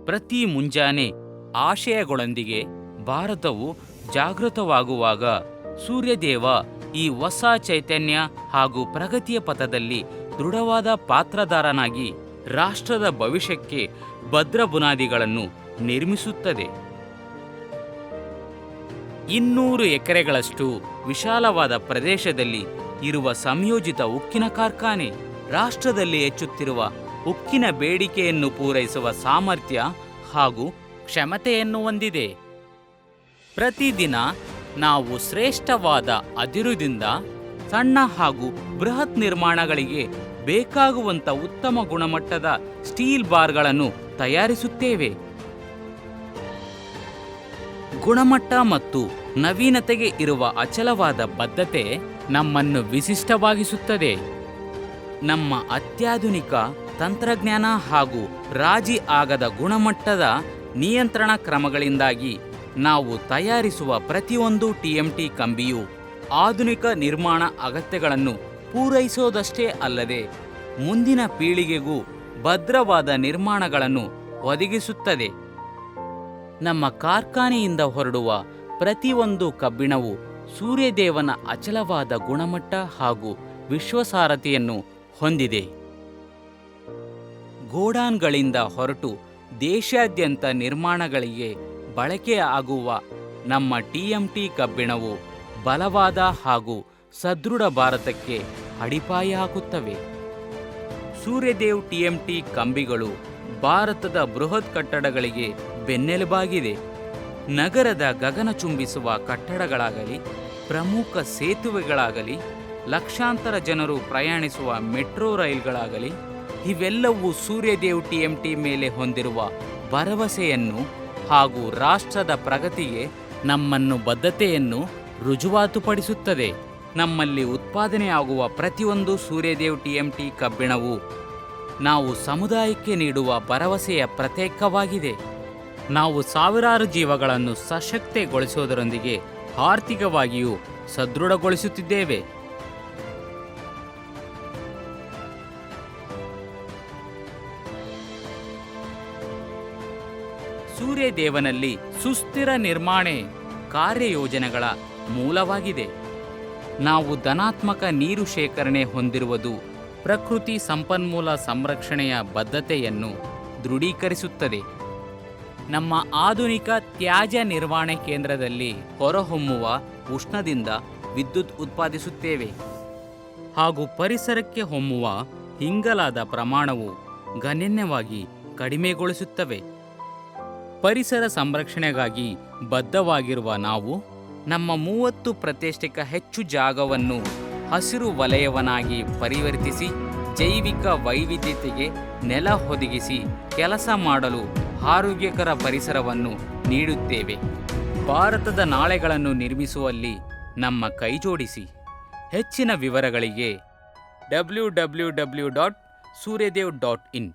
ಪ್ರತಿ ಮುಂಜಾನೆ ಆಶಯಗಳೊಂದಿಗೆ ಭಾರತವು ಜಾಗೃತವಾಗುವಾಗ ಸೂರ್ಯದೇವ ಈ ಹೊಸ ಚೈತನ್ಯ ಹಾಗೂ ಪ್ರಗತಿಯ ಪಥದಲ್ಲಿ ದೃಢವಾದ ಪಾತ್ರಧಾರನಾಗಿ ರಾಷ್ಟ್ರದ ಭವಿಷ್ಯಕ್ಕೆ ಭದ್ರ ಬುನಾದಿಗಳನ್ನು ನಿರ್ಮಿಸುತ್ತದೆ. 200 ಎಕರೆಗಳಷ್ಟು ವಿಶಾಲವಾದ ಪ್ರದೇಶದಲ್ಲಿ ಇರುವ ಸಂಯೋಜಿತ ಉಕ್ಕಿನ ಕಾರ್ಖಾನೆ ರಾಷ್ಟ್ರದಲ್ಲಿ ಹೆಚ್ಚುತ್ತಿರುವ ಉಕ್ಕಿನ ಬೇಡಿಕೆಯನ್ನು ಪೂರೈಸುವ ಸಾಮರ್ಥ್ಯ ಹಾಗೂ ಕ್ಷಮತೆಯನ್ನು ಹೊಂದಿದೆ. ಪ್ರತಿದಿನ ನಾವು ಶ್ರೇಷ್ಠವಾದ ಅದಿರುದಿಂದ ಸಣ್ಣ ಹಾಗೂ ಬೃಹತ್ ನಿರ್ಮಾಣಗಳಿಗೆ ಬೇಕಾಗುವಂಥ ಉತ್ತಮ ಗುಣಮಟ್ಟದ ಸ್ಟೀಲ್ ಬಾರ್ಗಳನ್ನು ತಯಾರಿಸುತ್ತೇವೆ. ಗುಣಮಟ್ಟ ಮತ್ತು ನವೀನತೆಗೆ ಇರುವ ಅಚಲವಾದ ಬದ್ಧತೆ ನಮ್ಮನ್ನು ವಿಶಿಷ್ಟವಾಗಿಸುತ್ತದೆ. ನಮ್ಮ ಅತ್ಯಾಧುನಿಕ ತಂತ್ರಜ್ಞಾನ ಹಾಗೂ ರಾಜಿ ಆಗದ ಗುಣಮಟ್ಟದ ನಿಯಂತ್ರಣ ಕ್ರಮಗಳಿಂದಾಗಿ ನಾವು ತಯಾರಿಸುವ ಪ್ರತಿಯೊಂದು TMT ಕಂಬಿಯು ಆಧುನಿಕ ನಿರ್ಮಾಣ ಅಗತ್ಯಗಳನ್ನು ಪೂರೈಸೋದಷ್ಟೇ ಅಲ್ಲದೆ ಮುಂದಿನ ಪೀಳಿಗೆಗೂ ಭದ್ರವಾದ ನಿರ್ಮಾಣಗಳನ್ನು ಒದಗಿಸುತ್ತದೆ. ನಮ್ಮ ಕಾರ್ಖಾನೆಯಿಂದ ಹೊರಡುವ ಪ್ರತಿಯೊಂದು ಕಬ್ಬಿಣವು ಸೂರ್ಯದೇವನ ಅಚಲವಾದ ಗುಣಮಟ್ಟ ಹಾಗೂ ವಿಶ್ವಾಸಾರ್ಹತೆಯನ್ನು ಹೊಂದಿದೆ. ಗೋಡಾನ್ಗಳಿಂದ ಹೊರಟು ದೇಶಾದ್ಯಂತ ನಿರ್ಮಾಣಗಳಿಗೆ ಬಳಕೆ ಆಗುವ ನಮ್ಮ TMT ಕಬ್ಬಿಣವು ಬಲವಾದ ಹಾಗೂ ಸದೃಢ ಭಾರತಕ್ಕೆ ಅಡಿಪಾಯ ಹಾಕುತ್ತವೆ. ಸೂರ್ಯದೇವ್ TMT ಕಂಬಿಗಳು ಭಾರತದ ಬೃಹತ್ ಕಟ್ಟಡಗಳಿಗೆ ಬೆನ್ನೆಲುಬಾಗಿದೆ. ನಗರದ ಗಗನಚುಂಬಿಸುವ ಕಟ್ಟಡಗಳಾಗಲಿ, ಪ್ರಮುಖ ಸೇತುವೆಗಳಾಗಲಿ, ಲಕ್ಷಾಂತರ ಜನರು ಪ್ರಯಾಣಿಸುವ ಮೆಟ್ರೋ ರೈಲ್ಗಳಾಗಲಿ, ಇವೆಲ್ಲವೂ ಸೂರ್ಯದೇವ್ TMT ಮೇಲೆ ಹೊಂದಿರುವ ಭರವಸೆಯನ್ನು ಹಾಗೂ ರಾಷ್ಟ್ರದ ಪ್ರಗತಿಗೆ ನಮ್ಮನ್ನು ಬದ್ಧತೆಯನ್ನು ರುಜುವಾತುಪಡಿಸುತ್ತದೆ. ನಮ್ಮಲ್ಲಿ ಉತ್ಪಾದನೆಯಾಗುವ ಪ್ರತಿಯೊಂದು ಸೂರ್ಯದೇವ್ TMT ಕಬ್ಬಿಣವು ನಾವು ಸಮುದಾಯಕ್ಕೆ ನೀಡುವ ಭರವಸೆಯ ಪ್ರತ್ಯೇಕವಾಗಿದೆ. ನಾವು ಸಾವಿರಾರು ಜೀವಗಳನ್ನು ಸಶಕ್ತಗೊಳಿಸುವುದರೊಂದಿಗೆ ಆರ್ಥಿಕವಾಗಿಯೂ ಸದೃಢಗೊಳಿಸುತ್ತಿದ್ದೇವೆ. ಸೂರ್ಯದೇವನಲ್ಲಿ ಸುಸ್ಥಿರ ನಿರ್ಮಾಣ ಕಾರ್ಯಯೋಜನೆಗಳ ಮೂಲವಾಗಿದೆ. ನಾವು ಧನಾತ್ಮಕ ನೀರು ಶೇಖರಣೆ ಹೊಂದಿರುವುದು ಪ್ರಕೃತಿ ಸಂಪನ್ಮೂಲ ಸಂರಕ್ಷಣೆಯ ಬದ್ಧತೆಯನ್ನು ದೃಢೀಕರಿಸುತ್ತದೆ. ನಮ್ಮ ಆಧುನಿಕ ತ್ಯಾಜ್ಯ ನಿರ್ವಹಣೆ ಕೇಂದ್ರದಲ್ಲಿ ಹೊರಹೊಮ್ಮುವ ಉಷ್ಣದಿಂದ ವಿದ್ಯುತ್ ಉತ್ಪಾದಿಸುತ್ತೇವೆ ಹಾಗೂ ಪರಿಸರಕ್ಕೆ ಹೊಮ್ಮುವ ಇಂಗಾಲದ ಪ್ರಮಾಣವು ಗಣನೀಯವಾಗಿ ಕಡಿಮೆಗೊಳಿಸುತ್ತವೆ. ಪರಿಸರ ಸಂರಕ್ಷಣೆಗಾಗಿ ಬದ್ಧವಾಗಿರುವ ನಾವು ನಮ್ಮ 30% ಹೆಚ್ಚು ಜಾಗವನ್ನು ಹಸಿರು ವಲಯವನ್ನಾಗಿ ಪರಿವರ್ತಿಸಿ ಜೈವಿಕ ವೈವಿಧ್ಯತೆಗೆ ನೆಲ ಒದಗಿಸಿ ಕೆಲಸ ಮಾಡಲು ಆರೋಗ್ಯಕರ ಪರಿಸರವನ್ನು ನೀಡುತ್ತೇವೆ. ಭಾರತದ ನಾಳೆಗಳನ್ನು ನಿರ್ಮಿಸುವಲ್ಲಿ ನಮ್ಮ ಕೈಜೋಡಿಸಿ. ಹೆಚ್ಚಿನ ವಿವರಗಳಿಗೆ www.suryadev.in